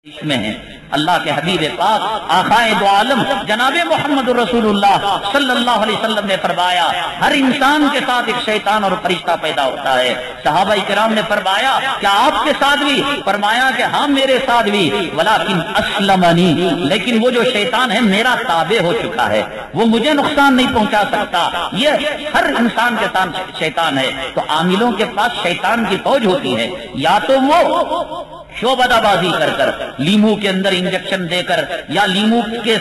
میں ہیں اللہ کے حبیب پاک آقائے دو عالم جناب محمد رسول اللہ صلی اللہ علیہ وسلم نے فرمایا ہر انسان کے ساتھ ایک شیطان اور فرشتہ پیدا ہوتا ہے۔ صحابہ کرام نے فرمایا کیا آپ کے ساتھ بھی؟ فرمایا کہ ہاں میرے ساتھ بھی، ولیکن اسلمنی، لیکن وہ جو شیطان ہے میرا تابع ہو چکا ہے، وہ مجھے نقصان نہیں پہنچا سکتا۔ یہ ہر انسان کے ساتھ شیطان ہے۔ تو عاملوں کے پاس شیطان کی فوج ہوتی ہے، یا تو وہ شعبدہ بازی کر لیمو کے اندر انجیکشن دے کر، یا لیمو کے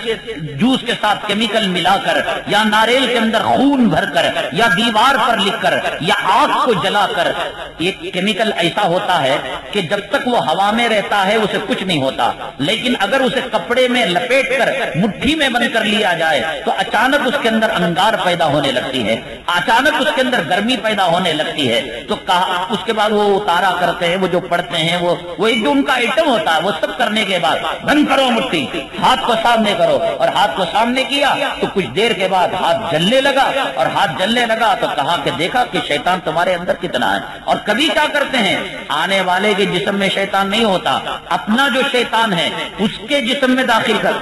جوس کے ساتھ کیمیکل ملا کر، یا ناریل کے اندر خون بھر کر، یا دیوار پر لکھ کر، یا آگ کو جلا کر۔ ایک کیمیکل ایسا ہوتا ہے کہ جب تک وہ ہوا میں رہتا ہے اسے کچھ نہیں ہوتا، لیکن اگر اسے کپڑے میں لپیٹ کر مٹھی میں بند کر لیا جائے تو اچانک اس کے اندر انگار پیدا ہونے لگتی ہے، اچانک اس کے اندر گرمی پیدا ہونے لگتی ہے۔ تو کہا اس کے بعد وہ اتارا کرتے ہیں، وہ جو پڑھتے ہیں وہ ایک جو ان کا آئٹم ہوتا ہے، وہ سب کرنے کے بعد بند کرو مٹھی، ہاتھ کو سامنے کرو، اور ہاتھ کو سامنے کیا تو کچھ دیر کے بعد ہاتھ جلنے لگا، اور ہاتھ جلنے لگا تو کہا کہ دیکھا کہ شیطان تمہارے اندر کتنا ہے۔ اور کبھی کیا کرتے ہیں، آنے والے کے جسم میں شیطان نہیں ہوتا، اپنا جو شیطان ہے اس کے جسم میں داخل کر۔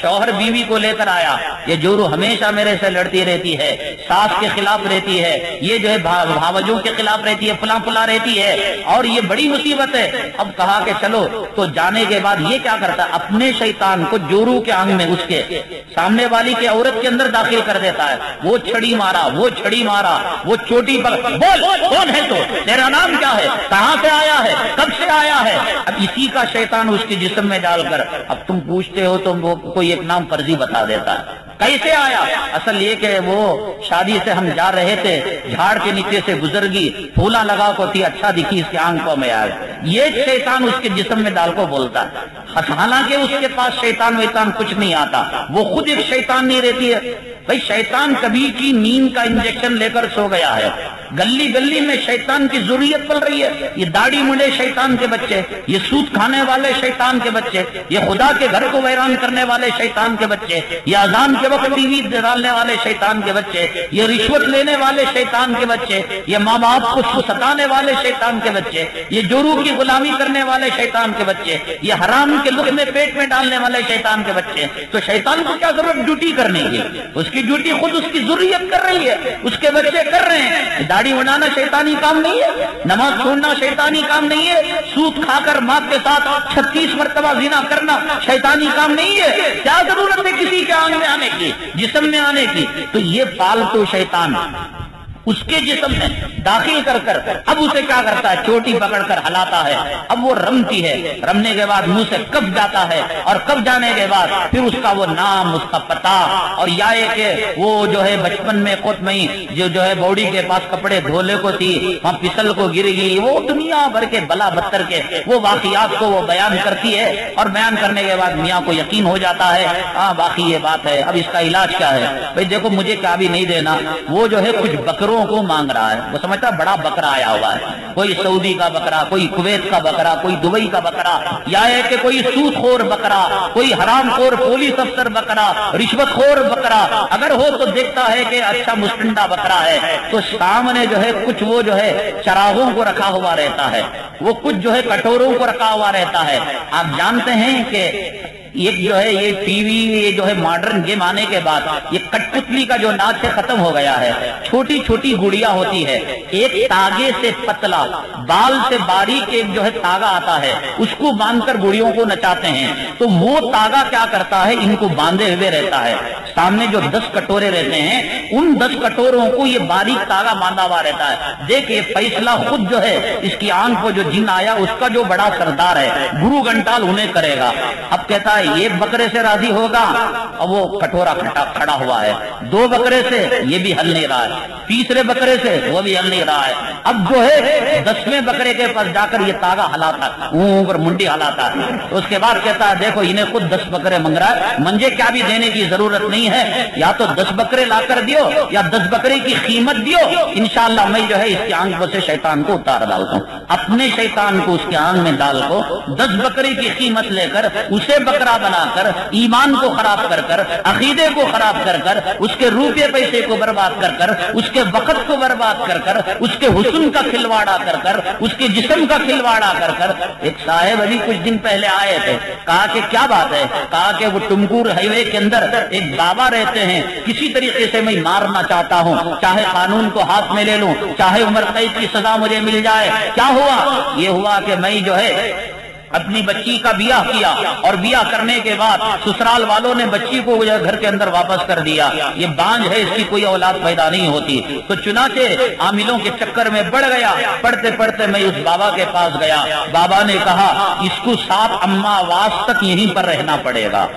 شوہر بیوی کو لے کر آیا، یہ جورو ہمیشہ میرے سے لڑتی رہتی ہے، ساس کے خلاف رہتی ہے، یہ جو ہے بھاوجوں کے خلاف رہتی ہے، فلاں فلاں رہتی ہے، اور یہ بڑی مصیبت ہے۔ اب کہا کہ چلو، تو جانے کے بعد یہ کیا کرتا ہے، اپنے شیطان کو جورو کے آنگ میں اس کے سامنے والی کے عورت کے اندر داخل کر دیتا ہے۔ وہ چھڑی مارا، وہ چھڑی مارا، وہ چوٹی پر بول کون ہے، تو تیرا نام کیا ہے، کہاں سے آیا ہے، کب سے آیا ہے۔ اب اسی کا شیطان اس کے جسم میں ڈال کر اب تم پوچھتے ہو تو وہ کوئی ایک نام فرضی بتا دیتا ہے، کیسے آیا؟ اصل یہ کہ وہ شادی سے ہم جا رہے تھے، جھاڑ کے نیچے سے گزر گئی، پھولا لگا کو تھی، اچھا دکھی، اس کے آنکھوں میں آیا۔ یہ شیطان اس کے جسم میں ڈال کو بولتا ہے۔ حالانکہ اس کے پاس شیطان ویطان کچھ نہیں آتا، وہ خود ایک شیطان نہیں رہتی ہے۔ بھائی شیطان کبھی کی نیند کا انجیکشن لے کر سو گیا ہے، گلی گلی میں شیطان کی ضروریت پل رہی ہے۔ یہ داڑھی منڈے شیطان کے بچے، یہ سود کھانے والے شیطان کے بچے، یہ خدا کے گھر کو ویران کرنے والے شیطان کے بچے، یہ اذان کے وقت ٹی وی ڈالنے والے شیطان کے بچے، یہ رشوت لینے والے شیطان کے بچے، یہ ماں باپ کو ستانے والے شیطان کے بچے، یہ جورو کی غلامی کرنے والے شیطان کے بچے، یہ حرام کے لقمے پیٹ میں ڈالنے والے شیطان کے بچے۔ تو شیطان کو کیا ضرورت ڈیوٹی کرنے کی، اس کی ڈیوٹی خود اس کی ضروریت کر رہی ہے، اس کے بچے کر رہے ہیں۔ داڑھی بنانا شیطانی کام نہیں ہے، نماز چھوڑنا شیطانی کام نہیں ہے، سود کھا کر ماں کے ساتھ 36 مرتبہ زنا کرنا شیطانی کام نہیں ہے۔ کیا ضرورت ہے کسی کے آنگ میں آنے کی، جسم میں آنے کی؟ تو یہ پالتو شیطان اس کے جسم میں داخل کر کر اب اسے کیا کرتا ہے، چوٹی پکڑ کر ہلاتا ہے۔ اب وہ رمتی ہے، رمنے کے بعد منہ سے کب جاتا ہے، اور کب جانے کے بعد پھر اس کا وہ نام، اس کا پتہ، اور یا کہ وہ جو ہے بچپن میں خود میں جو ہے بوڑی کے پاس کپڑے دھولے کو تھی، وہاں پھسل کو گر گئی، وہ دنیا بھر کے بلا بدتر کے وہ واقعات کو وہ بیان کرتی ہے، اور بیان کرنے کے بعد میاں کو یقین ہو جاتا ہے ہاں باقی یہ بات ہے، اب اس کا علاج کیا ہے؟ بھائی دیکھو مجھے کیا بھی نہیں دینا، وہ جو ہے کچھ بکروں کو مانگ رہا ہے، وہ سمجھتا بڑا بکرا آیا ہوا ہے، کوئی سعودی کا بکرا، کوئی کویت کا بکرا، کوئی دبئی کا بکرا، یا ہے کہ کوئی سود خور بکرا، کوئی حرام خور پولیس افسر بکرا، رشوت خور بکرا، اگر ہو تو دیکھتا ہے کہ اچھا مسٹنڈا بکرا ہے، تو سامنے جو ہے کچھ وہ جو ہے چراغوں کو رکھا ہوا رہتا ہے، وہ کچھ جو ہے کٹوروں کو رکھا ہوا رہتا ہے۔ آپ جانتے ہیں کہ ایک جو ہے یہ ٹی وی، یہ جو ہے ماڈرن گیم آنے کے بعد یہ کٹ پتلی کا جو ناچ ہے ختم ہو گیا ہے۔ چھوٹی چھوٹی گڑیا ہوتی ہے، ایک تاگے سے پتلا، بال سے باریک ایک جو ہے تاگا آتا ہے، اس کو باندھ کر گڑیوں کو نچاتے ہیں۔ تو وہ تاگا کیا کرتا ہے، ان کو باندھے ہوئے رہتا ہے۔ سامنے جو 10 کٹورے رہتے ہیں، ان 10 کٹوروں کو یہ باریک تاگا باندھا ہوا رہتا ہے۔ دیکھ یہ فیصلہ خود جو ہے اس کی آنکھ کو جو جن آیا اس کا جو بڑا سردار ہے گرو گھنٹال انہیں کرے گا۔ اب کہتا ہے ایک بکرے سے راضی ہوگا، اب وہ کٹورا کھڑا ہوا ہے، 2 بکرے سے یہ بھی ہل نہیں رہا ہے، تیسرے بکرے سے وہ بھی ہل نہیں رہا ہے۔ اب جو ہے 10ویں بکرے کے پاس جا کر یہ تاگا ہلاتا ہے، اوپر منڈی ہلاتا ہے، تو اس کے بعد کہتا ہے دیکھو انہیں خود 10 بکرے منگ رہا ہے، مجھے کیا بھی دینے کی ضرورت نہیں نہیں ہے یا تو 10 بکرے لا کر دیو یا 10 بکرے کی قیمت دیو، انشاءاللہ میں جو ہے اس کی آنکھ سے شیطان کو اتار ڈالتا ہوں۔ اپنے شیطان کو اس کی آنکھ میں ڈال کو 10 بکرے کی قیمت لے کر اسے بکرا بنا کر ایمان کو خراب کر کر، عقیدے کو خراب کر کر، اس کے روپے پیسے کو برباد کر کر، اس کے وقت کو برباد کر کر، اس کے حسن کا کھلواڑا کر کر، اس کے جسم کا کھلواڑا کر کر۔ ایک صاحب ابھی کچھ دن پہلے آئے تھے، کہا کہ کیا بات ہے؟ کہا کہ وہ ٹمکور ہائی وے کے اندر ایک بابا رہتے ہیں، کسی طریقے سے میں مارنا چاہتا ہوں، چاہے قانون کو ہاتھ میں لے لوں، چاہے عمر قید کی سزا مجھے مل جائے۔ کیا ہوا؟ یہ ہوا کہ میں جو ہے اپنی بچی کا بیاہ کیا اور بیاہ کرنے کے بعد سسرال والوں نے بچی کو گھر کے اندر واپس کر دیا، یہ بانج ہے، اس کی کوئی اولاد پیدا نہیں ہوتی۔ تو چنانچہ عاملوں کے چکر میں بڑھ گیا، پڑھتے پڑھتے میں اس بابا کے پاس گیا۔ بابا نے کہا اس کو 7 اماواس تک یہیں پر رہنا پڑے گا،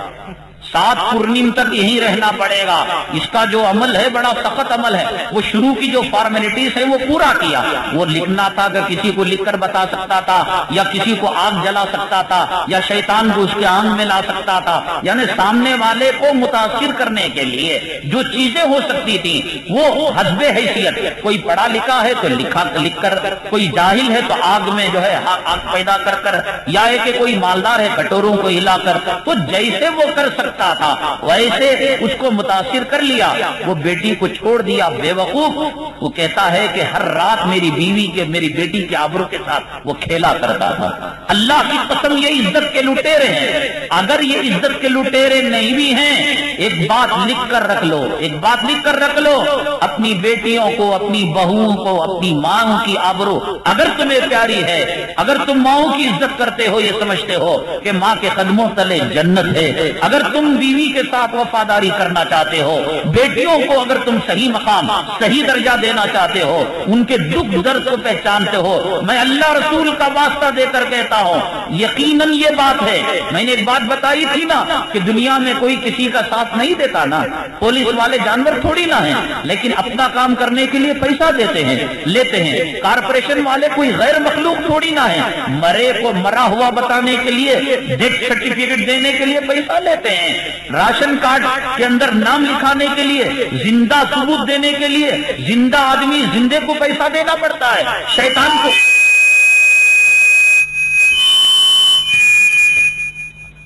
7 پورنیم تک یہیں رہنا پڑے گا۔ اس کا جو عمل ہے بڑا سخت عمل ہے، وہ شروع کی جو فارمیلٹیز ہے وہ پورا کیا۔ وہ لکھنا تھا کہ کسی کو لکھ کر بتا سکتا تھا، یا کسی کو آگ جلا سکتا تھا، یا شیطان کو اس کے آنکھ میں لا سکتا تھا، یعنی سامنے والے کو متاثر کرنے کے لیے جو چیزیں ہو سکتی تھی وہ حسب حیثیت، کوئی پڑھا لکھا ہے تو لکھ کر، کوئی جاہل ہے تو آگ میں جو ہے آگ پیدا کر کر، یا ہے کہ کوئی مالدار ہے کٹوروں کو ہلا کر، تو جیسے وہ کر سکتا تھا ویسے اس کو متاثر کر لیا۔ وہ بیٹی کو چھوڑ دیا بے وقوف۔ وہ کہتا ہے کہ ہر رات میری بیوی کے، میری بیٹی کے آبرو کے ساتھ وہ کھیلا کرتا تھا۔ اللہ کی قسم یہ عزت کے لٹیرے ہیں۔ اگر یہ عزت کے لٹیرے نہیں بھی ہیں، ایک بات لکھ کر رکھ لو، ایک بات لکھ کر رکھ لو، اپنی بیٹیوں کو، اپنی بہوؤں کو، اپنی ماں کی آبرو اگر تمہیں پیاری ہے، اگر تم ماؤں کی عزت کرتے ہو، یہ سمجھتے ہو کہ ماں کے قدموں تلے جنت ہے، اگر تم بیوی کے ساتھ وفاداری کرنا چاہتے ہو، بیٹیوں کو اگر تم صحیح مقام، صحیح درجہ دینا چاہتے ہو، ان کے دکھ درد کو پہچانتے ہو، میں اللہ رسول کا واسطہ دے کر کہتا ہوں یقیناً یہ بات ہے۔ میں نے ایک بات بتائی تھی نا کہ دنیا میں کوئی کسی کا ساتھ نہیں دیتا نا، پولیس والے جانور تھوڑی نہ ہیں، لیکن اپنا کام کرنے کے لیے پیسہ دیتے ہیں، لیتے ہیں۔ کارپوریشن والے کوئی غیر مخلوق تھوڑی نہ ہیں، مرے کو مرا ہوا بتانے کے لیے، ڈیتھ سرٹیفکیٹ دینے کے لیے پیسہ لیتے ہیں، راشن کارڈ کے اندر نام لکھانے کے لیے، زندہ ثبوت دینے کے لیے زندہ آدمی زندے کو پیسہ دینا پڑتا ہے۔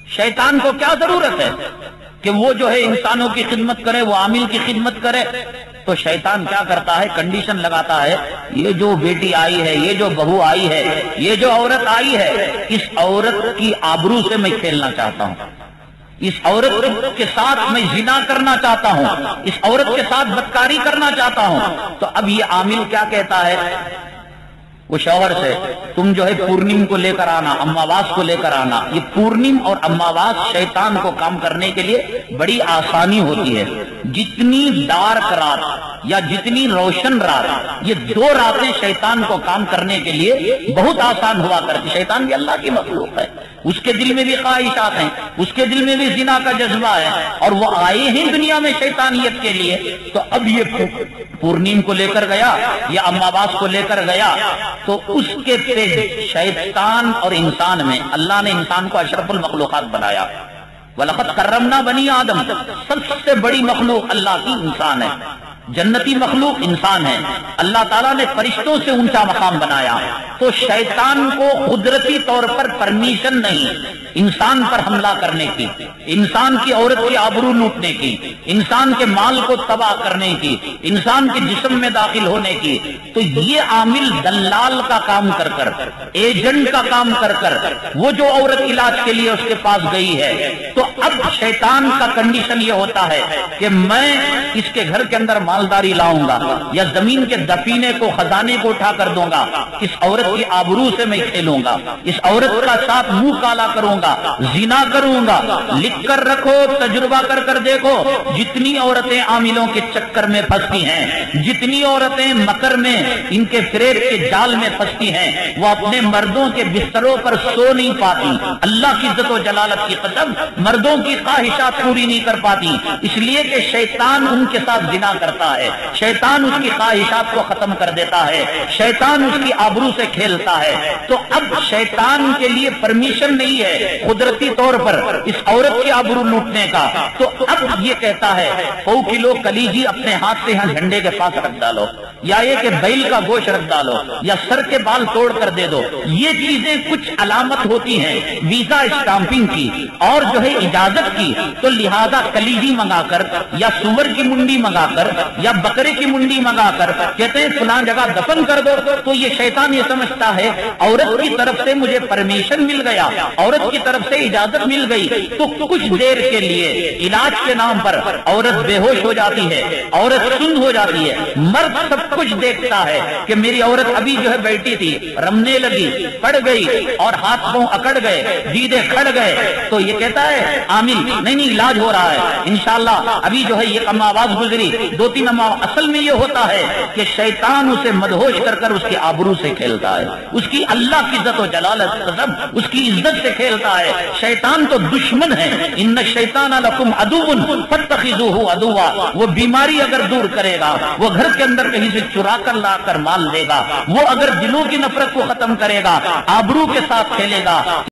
شیطان کو کیا ضرورت ہے کہ وہ جو ہے انسانوں کی خدمت کرے، وہ عامل کی خدمت کرے؟ تو شیطان کیا کرتا ہے؟ کنڈیشن لگاتا ہے، یہ جو بیٹی آئی ہے، یہ جو بہو آئی ہے، یہ جو عورت آئی ہے، اس عورت کی آبرو سے میں کھیلنا چاہتا ہوں، اس عورت کے ساتھ میں زنا کرنا چاہتا ہوں، اس عورت کے ساتھ بدکاری کرنا چاہتا ہوں۔ تو اب یہ عامل کیا کہتا ہے وہ شوہر سے؟ تم جو ہے پورنیم کو لے کر آنا، اماواس کو لے کر آنا۔ یہ پورنیم اور اماواس شیطان کو کام کرنے کے لیے بڑی آسانی ہوتی ہے۔ جتنی ڈارک رات یا جتنی روشن رات، یہ 2 راتیں شیطان کو کام کرنے کے لیے بہت آسان ہوا کرتی۔ شیطان بھی اللہ کی مخلوق ہے، اس کے دل میں بھی خواہشات ہیں، اس کے دل میں بھی زنا کا جذبہ ہے، اور وہ آئے ہیں دنیا میں شیطانیت کے لیے۔ تو اب یہ پورنیم کو لے کر گیا یا اماواس کو لے کر گیا، تو اس کے شیطان اور انسان میں اللہ نے انسان کو اشرف المخلوقات بنایا۔ وَلَقَدْ كَرَّمْنَا بَنِي آدم، سب سے بڑی مخلوق اللہ کی انسان ہے، جنتی مخلوق انسان ہے۔ اللہ تعالیٰ نے فرشتوں سے اونچا مقام بنایا، تو شیطان کو قدرتی طور پر پرمیشن نہیں انسان پر حملہ کرنے کی، انسان کی عورت کی آبرو لوٹنے کی، انسان کے مال کو تباہ کرنے کی، انسان کے جسم میں داخل ہونے کی۔ تو یہ عامل دلال کا کام کر کر، ایجنٹ کا کام کر کر، وہ جو عورت علاج کے لیے اس کے پاس گئی ہے، تو اب شیطان کا کنڈیشن یہ ہوتا ہے کہ میں اس کے گھر کے اندر مالداری لاؤں گا، یا زمین کے دفینے کو، خزانے کو اٹھا کر دوں گا، اس عورت کی آبرو سے میں کھیلوں گا، اس عورت کا ساتھ منہ کالا کروں گا، زنا کروں گا۔ لکھ کر رکھو، تجربہ کر کر دیکھو، جتنی عورتیں عاملوں کے چکر میں پھنستی ہیں، جتنی عورتیں مکر میں، ان کے فریب کے جال میں پھنستی ہیں، وہ اپنے مردوں کے بستروں پر سو نہیں پاتی۔ اللہ کی عزت و جلالت کی قسم، مردوں کی خواہشات پوری نہیں کر پاتی، اس لیے کہ شیطان ان کے ساتھ زنا کرتا ہے، شیطان اس کی خواہشات کو ختم کر دیتا ہے، شیطان اس کی آبرو سے کھیلتا ہے تو اب شیطان کے لیے پرمیشن نہیں ہے قدرتی طور پر اس عورت کی آبرو لوٹنے کا، تو اب یہ کہتا ہے 100 کلو کلیجی اپنے ہاتھ سے یہاں جھنڈے کے پاس رکھ ڈالو، یا یہ کہ بیل کا گوشت رکھ ڈالو، یا سر کے بال توڑ کر دے دو. یہ چیزیں کچھ علامت ہوتی ہیں ویزا اسٹامپنگ کی اور جو ہے اجازت کی، تو لہذا کلیجی منگا کر یا سور کی منڈی منگا کر یا بکرے کی منڈی منگا کر کہتے ہیں فلاں جگہ دفن کر دو. تو یہ شیطان یہ سمجھتا ہے عورت کی طرف سے مجھے پرمیشن مل گیا، عورت کی طرف سے اجازت مل گئی، تو کچھ دیر کے لیے علاج کے نام پر عورت بے ہوش ہو جاتی ہے، عورت سن ہو جاتی ہے. مرد سب کچھ دیکھتا ہے کہ میری عورت ابھی جو ہے بیٹھی تھی، رمنے لگی، پڑ گئی اور ہاتھ پاؤں اکڑ گئے، دیدے کھڑ گئے، تو یہ کہتا ہے عامل نہیں علاج ہو رہا ہے انشاءاللہ، ابھی جو ہے یہ کم آواز گزری 2-3 اصل میں یہ ہوتا ہے کہ شیطان اسے مدہوش کر کر اس کی آبرو سے کھیلتا ہے، اس کی اللہ کی عزت و جلالت اس کی عزت سے کھیلتا ہے. شیطان تو دشمن ہے، ان الشیطان لکم عدو فاتخذوہ عدوا. وہ بیماری اگر دور کرے گا، وہ گھر کے اندر کہیں سے چرا کر لا کر مال دے گا، وہ اگر دلوں کی نفرت کو ختم کرے گا، آبرو کے ساتھ کھیلے گا.